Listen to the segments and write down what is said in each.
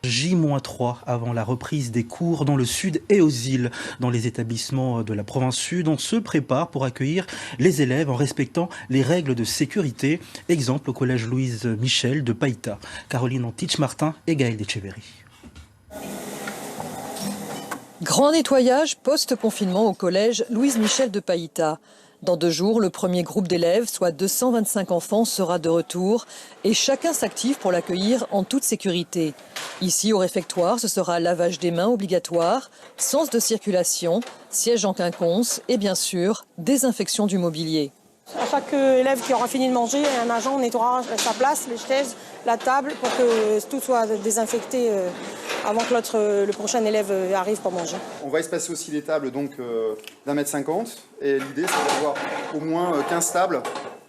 J-3 avant la reprise des cours dans le sud et aux îles. Dans les établissements de la province sud, on se prépare pour accueillir les élèves en respectant les règles de sécurité. Exemple au collège Louise Michel de Païta. Caroline Antich-Martin et Gaël Decheverry. Grand nettoyage post-confinement au collège Louise Michel de Païta. Dans 2 jours, le premier groupe d'élèves, soit 225 enfants, sera de retour et chacun s'active pour l'accueillir en toute sécurité. Ici, au réfectoire, ce sera lavage des mains obligatoire, sens de circulation, siège en quinconce et bien sûr, désinfection du mobilier. À chaque élève qui aura fini de manger, un agent nettoiera sa place, les chaises, la table pour que tout soit désinfecté avant que le prochain élève arrive pour manger. On va espacer aussi les tables donc d'1,50 m et l'idée c'est d'avoir au moins 15 tables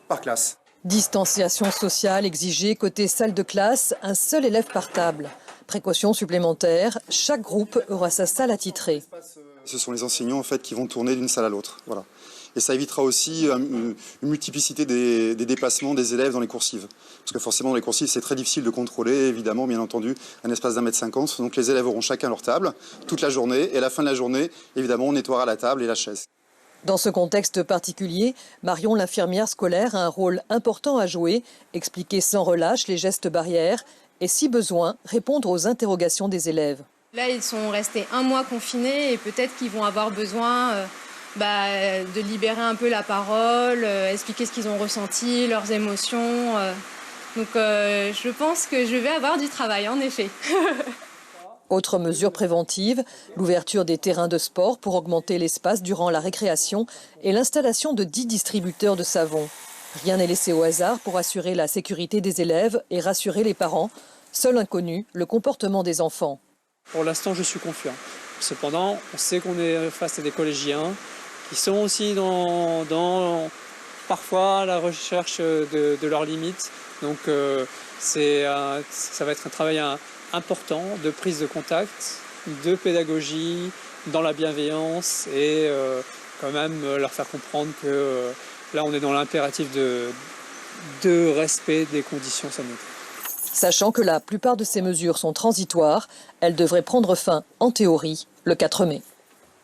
par classe. Distanciation sociale exigée côté salle de classe, un seul élève par table. Précaution supplémentaire, chaque groupe aura sa salle attitrée. Ce sont les enseignants en fait qui vont tourner d'une salle à l'autre. Voilà. Et ça évitera aussi une multiplicité des déplacements des élèves dans les coursives. Parce que forcément dans les coursives c'est très difficile de contrôler, évidemment, bien entendu, un espace d'1,50 m. Donc les élèves auront chacun leur table toute la journée et à la fin de la journée, évidemment, on nettoiera la table et la chaise. Dans ce contexte particulier, Marion, l'infirmière scolaire, a un rôle important à jouer, expliquer sans relâche les gestes barrières et, si besoin, répondre aux interrogations des élèves. Là, ils sont restés 1 mois confinés et peut-être qu'ils vont avoir besoin de libérer un peu la parole, expliquer ce qu'ils ont ressenti, leurs émotions. Donc je pense que je vais avoir du travail, en effet. Autre mesure préventive, l'ouverture des terrains de sport pour augmenter l'espace durant la récréation et l'installation de 10 distributeurs de savon. Rien n'est laissé au hasard pour assurer la sécurité des élèves et rassurer les parents. Seul inconnu, le comportement des enfants. Pour l'instant, je suis confiant. Cependant, on sait qu'on est face à des collégiens qui sont aussi dans parfois la recherche de leurs limites. Donc ça va être un travail important de prise de contact, de pédagogie, dans la bienveillance et quand même leur faire comprendre que là on est dans l'impératif de respect des conditions sanitaires. Sachant que la plupart de ces mesures sont transitoires, elles devraient prendre fin, en théorie, le 4 mai.